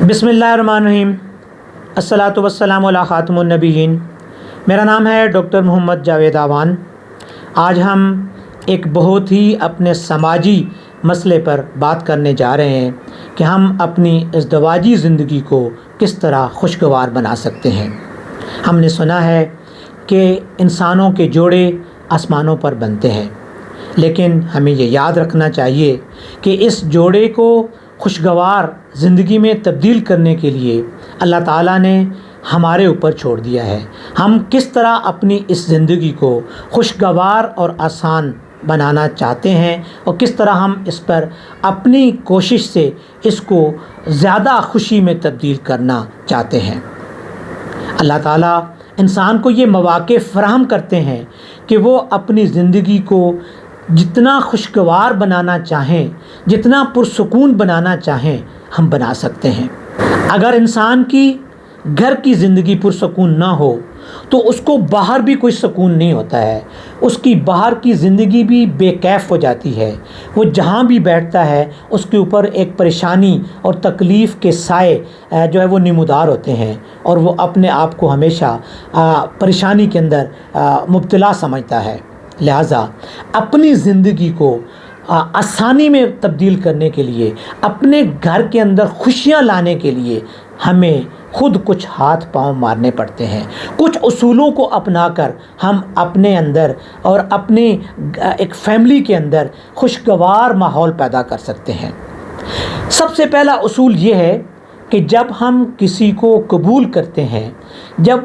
بسم اللہ الرحمن الرحیم۔ الصلاۃ والسلام علی خاتم النبیین۔ میرا نام ہے ڈاکٹر محمد جاوید اعوان۔ آج ہم ایک بہت ہی اپنے سماجی مسئلے پر بات کرنے جا رہے ہیں کہ ہم اپنی ازدواجی زندگی کو کس طرح خوشگوار بنا سکتے ہیں۔ ہم نے سنا ہے کہ انسانوں کے جوڑے آسمانوں پر بنتے ہیں، لیکن ہمیں یہ یاد رکھنا چاہیے کہ اس جوڑے کو خوشگوار زندگی میں تبدیل کرنے کے لیے اللہ تعالیٰ نے ہمارے اوپر چھوڑ دیا ہے۔ ہم کس طرح اپنی اس زندگی کو خوشگوار اور آسان بنانا چاہتے ہیں اور کس طرح ہم اس پر اپنی کوشش سے اس کو زیادہ خوشی میں تبدیل کرنا چاہتے ہیں۔ اللہ تعالیٰ انسان کو یہ مواقع فراہم کرتے ہیں کہ وہ اپنی زندگی کو جتنا خوشگوار بنانا چاہیں، جتنا پرسکون بنانا چاہیں، ہم بنا سکتے ہیں۔ اگر انسان کی گھر کی زندگی پرسکون نہ ہو تو اس کو باہر بھی کوئی سکون نہیں ہوتا ہے، اس کی باہر کی زندگی بھی بے کیف ہو جاتی ہے۔ وہ جہاں بھی بیٹھتا ہے اس کے اوپر ایک پریشانی اور تکلیف کے سائے جو ہے وہ نمودار ہوتے ہیں، اور وہ اپنے آپ کو ہمیشہ پریشانی کے اندر مبتلا سمجھتا ہے۔ لہٰذا اپنی زندگی کو آسانی میں تبدیل کرنے کے لیے، اپنے گھر کے اندر خوشیاں لانے کے لیے ہمیں خود کچھ ہاتھ پاؤں مارنے پڑتے ہیں۔ کچھ اصولوں کو اپنا کر ہم اپنے اندر اور اپنے ایک فیملی کے اندر خوشگوار ماحول پیدا کر سکتے ہیں۔ سب سے پہلا اصول یہ ہے کہ جب ہم کسی کو قبول کرتے ہیں، جب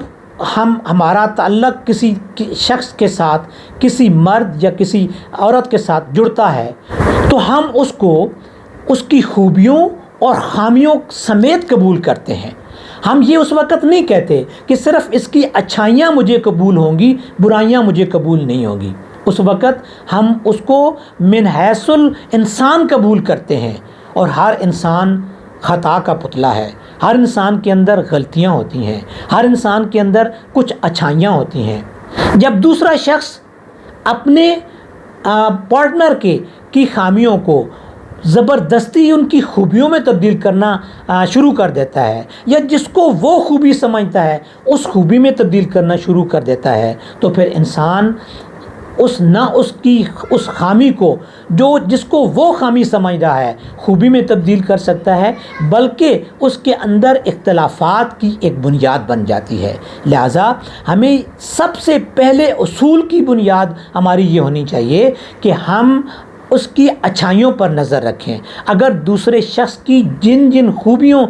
ہمارا تعلق کسی شخص کے ساتھ، کسی مرد یا کسی عورت کے ساتھ جڑتا ہے، تو ہم اس کو اس کی خوبیوں اور خامیوں سمیت قبول کرتے ہیں۔ ہم یہ اس وقت نہیں کہتے کہ صرف اس کی اچھائیاں مجھے قبول ہوں گی، برائیاں مجھے قبول نہیں ہوں گی۔ اس وقت ہم اس کو من حیث الانسان قبول کرتے ہیں، اور ہر انسان خطا کا پتلا ہے۔ ہر انسان کے اندر غلطیاں ہوتی ہیں، ہر انسان کے اندر کچھ اچھائیاں ہوتی ہیں۔ جب دوسرا شخص اپنے پارٹنر کی خامیوں کو زبردستی ان کی خوبیوں میں تبدیل کرنا شروع کر دیتا ہے، یا جس کو وہ خوبی سمجھتا ہے اس خوبی میں تبدیل کرنا شروع کر دیتا ہے، تو پھر انسان اس خامی کو جس کو وہ خامی سمجھ رہا ہے خوبی میں تبدیل کر سکتا ہے، بلکہ اس کے اندر اختلافات کی ایک بنیاد بن جاتی ہے۔ لہٰذا ہمیں سب سے پہلے اصول کی بنیاد ہماری یہ ہونی چاہیے کہ ہم اس کی اچھائیوں پر نظر رکھیں۔ اگر دوسرے شخص کی جن خوبیوں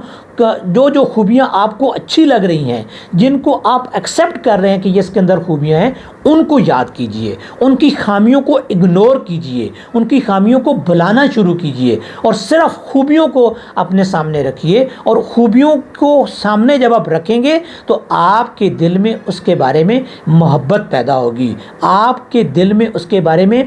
جو خوبیاں آپ کو اچھی لگ رہی ہیں، جن کو آپ ایکسیپٹ کر رہے ہیں کہ یہ اس کے اندر خوبیاں ہیں، ان کو یاد کیجئے، ان کی خامیوں کو اگنور کیجئے، ان کی خامیوں کو بھلانا شروع کیجئے، اور صرف خوبیوں کو اپنے سامنے رکھیے۔ اور خوبیوں کو سامنے جب آپ رکھیں گے تو آپ کے دل میں اس کے بارے میں محبت پیدا ہوگی، آپ کے دل میں اس کے بارے میں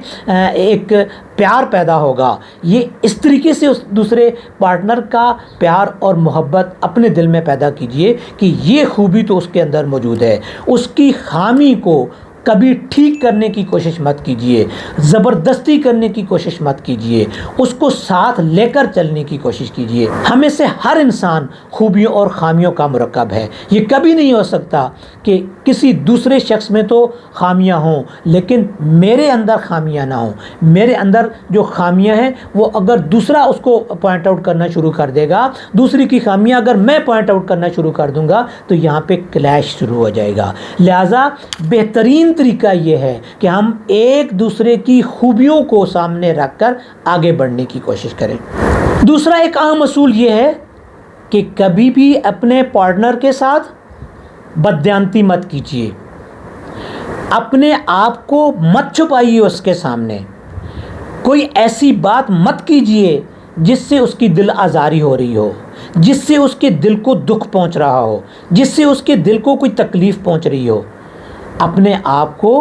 ایک پیار پیدا ہوگا۔ یہ اس طریقے سے اس دوسرے پارٹنر کا پیار اور محبت اپنے دل میں پیدا کیجئے کہ یہ خوبی تو اس کے اندر موجود ہے۔ اس کی خامی کو کبھی ٹھیک کرنے کی کوشش مت کیجئے، زبردستی کرنے کی کوشش مت کیجئے، اس کو ساتھ لے کر چلنے کی کوشش کیجئے۔ ہمیں سے ہر انسان خوبیوں اور خامیوں کا مرکب ہے۔ یہ کبھی نہیں ہو سکتا کہ کسی دوسرے شخص میں تو خامیاں ہوں لیکن میرے اندر خامیاں نہ ہوں۔ میرے اندر جو خامیاں ہیں وہ اگر دوسرا اس کو پوائنٹ آؤٹ کرنا شروع کر دے گا، دوسری کی خامیاں اگر میں پوائنٹ آؤٹ کرنا شروع کر دوں گا، تو یہاں پہ کلیش شروع ہو جائے گا۔ لہٰذا بہترین طریقہ یہ ہے کہ ہم ایک دوسرے کی خوبیوں کو سامنے رکھ کر آگے بڑھنے کی کوشش کریں۔ دوسرا ایک اہم اصول یہ ہے کہ کبھی بھی اپنے پارٹنر کے ساتھ بددیانتی مت کیجیے، اپنے آپ کو مت چھپائیے اس کے سامنے، کوئی ایسی بات مت کیجیے جس سے اس کی دل آزاری ہو رہی ہو، جس سے اس کے دل کو دکھ پہنچ رہا ہو، جس سے اس کے دل کو کوئی تکلیف پہنچ رہی ہو۔ اپنے آپ کو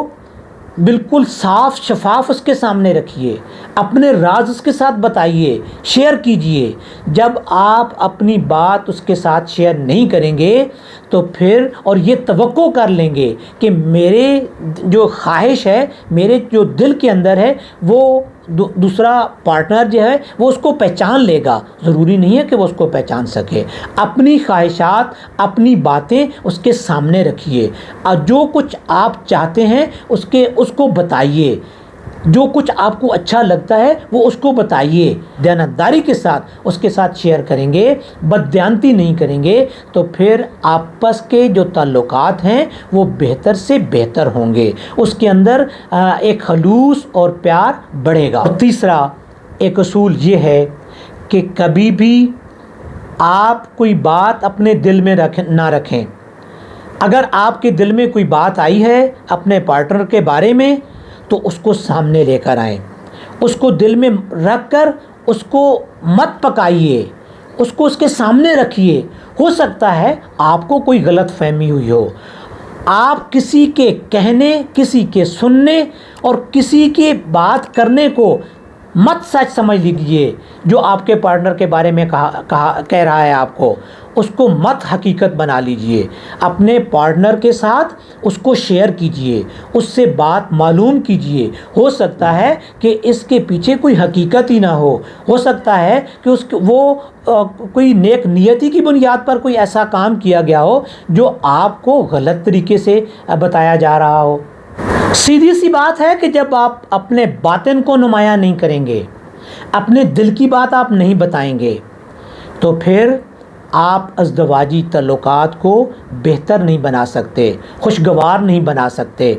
بالکل صاف شفاف اس کے سامنے رکھیے، اپنے راز اس کے ساتھ بتائیے، شیئر کیجئے۔ جب آپ اپنی بات اس کے ساتھ شیئر نہیں کریں گے تو پھر اور یہ توقع کر لیں گے کہ میرے جو خواہش ہے، میرے جو دل کے اندر ہے وہ دوسرا پارٹنر جو ہے وہ اس کو پہچان لے گا، ضروری نہیں ہے کہ وہ اس کو پہچان سکے۔ اپنی خواہشات، اپنی باتیں اس کے سامنے رکھیے، اور جو کچھ آپ چاہتے ہیں اس کو بتائیے، جو کچھ آپ کو اچھا لگتا ہے وہ اس کو بتائیے، دیانتداری کے ساتھ اس کے ساتھ شیئر کریں گے، بددیانتی نہیں کریں گے تو پھر آپس کے جو تعلقات ہیں وہ بہتر سے بہتر ہوں گے، اس کے اندر ایک خلوص اور پیار بڑھے گا۔ اور تیسرا ایک اصول یہ ہے کہ کبھی بھی آپ کوئی بات اپنے دل میں نہ رکھیں۔ اگر آپ کے دل میں کوئی بات آئی ہے اپنے پارٹنر کے بارے میں تو اس کو سامنے لے کر آئیں، اس کو دل میں رکھ کر اس کو مت پکائیے، اس کو اس کے سامنے رکھیے۔ ہو سکتا ہے آپ کو کوئی غلط فہمی ہوئی ہو، آپ کسی کے کہنے، کسی کے سننے اور کسی کے بات کرنے کو مت سچ سمجھ لیجیے، جو آپ کے پارٹنر کے بارے میں کہہ رہا ہے آپ کو، اس کو مت حقیقت بنا لیجئے۔ اپنے پارٹنر کے ساتھ اس کو شیئر کیجئے، اس سے بات معلوم کیجئے۔ ہو سکتا ہے کہ اس کے پیچھے کوئی حقیقت ہی نہ ہو سکتا ہے کہ وہ کوئی نیک نیتی کی بنیاد پر کوئی ایسا کام کیا گیا ہو جو آپ کو غلط طریقے سے بتایا جا رہا ہو۔ سیدھی سی بات ہے کہ جب آپ اپنے باطن کو نمایاں نہیں کریں گے، اپنے دل کی بات آپ نہیں بتائیں گے، تو پھر آپ ازدواجی تعلقات کو بہتر نہیں بنا سکتے، خوشگوار نہیں بنا سکتے۔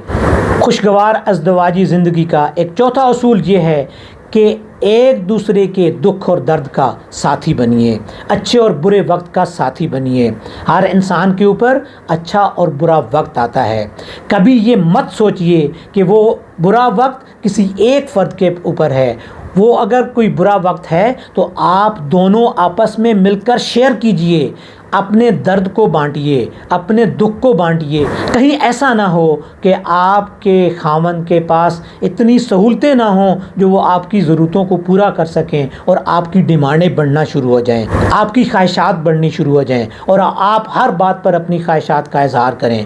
خوشگوار ازدواجی زندگی کا ایک چوتھا اصول یہ ہے کہ ایک دوسرے کے دکھ اور درد کا ساتھی بنیے، اچھے اور برے وقت کا ساتھی بنیے۔ ہر انسان کے اوپر اچھا اور برا وقت آتا ہے، کبھی یہ مت سوچئے کہ وہ برا وقت کسی ایک فرد کے اوپر ہے۔ وہ اگر کوئی برا وقت ہے تو آپ دونوں آپس میں مل کر شیئر کیجئے، اپنے درد کو بانٹیے، اپنے دکھ کو بانٹیے۔ کہیں ایسا نہ ہو کہ آپ کے خاوند کے پاس اتنی سہولتیں نہ ہوں جو وہ آپ کی ضرورتوں کو پورا کر سکیں اور آپ کی ڈیمانڈیں بڑھنا شروع ہو جائیں، آپ کی خواہشات بڑھنی شروع ہو جائیں اور آپ ہر بات پر اپنی خواہشات کا اظہار کریں۔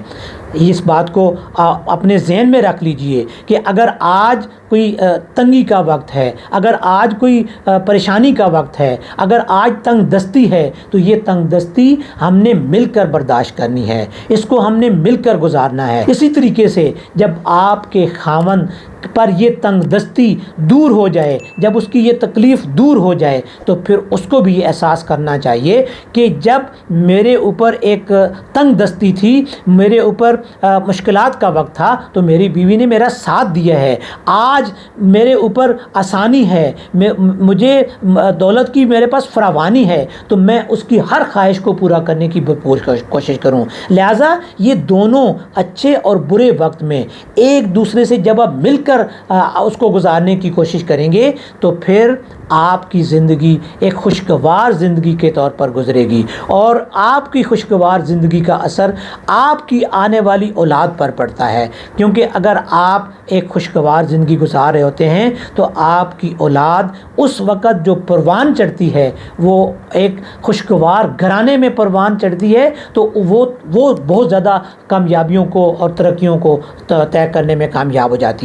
اس بات کو اپنے ذہن میں رکھ لیجئے کہ اگر آج کوئی تنگی کا وقت ہے، اگر آج کوئی پریشانی کا وقت ہے، اگر آج تنگ دستی ہے تو یہ تنگ دستی ہم نے مل کر برداشت کرنی ہے، اس کو ہم نے مل کر گزارنا ہے۔ اسی طریقے سے جب آپ کے خاوند پر یہ تنگ دستی دور ہو جائے، جب اس کی یہ تکلیف دور ہو جائے تو پھر اس کو بھی یہ احساس کرنا چاہیے کہ جب میرے اوپر ایک تنگ دستی تھی، میرے اوپر مشکلات کا وقت تھا تو میری بیوی نے میرا ساتھ دیا ہے، آج میرے اوپر آسانی ہے، مجھے دولت کی میرے پاس فراوانی ہے تو میں اس کی ہر خواہش کو پورا کرنے کی کوشش کروں۔ لہٰذا یہ دونوں اچھے اور برے وقت میں ایک دوسرے سے جب آپ مل کر اس کو گزارنے کی کوشش کریں گے تو پھر آپ کی زندگی ایک خوشگوار زندگی کے طور پر گزرے گی، اور آپ کی خوشگوار زندگی کا اثر آپ کی آنے والی اولاد پر پڑتا ہے، کیونکہ اگر آپ ایک خوشگوار زندگی گزار رہے ہوتے ہیں تو آپ کی اولاد اس وقت جو پروان چڑھتی ہے، وہ ایک خوشگوار گھرانے میں پروان چڑھتی ہے تو وہ بہت زیادہ کامیابیوں کو اور ترقیوں کو طے کرنے میں کامیاب ہو جاتی ہے۔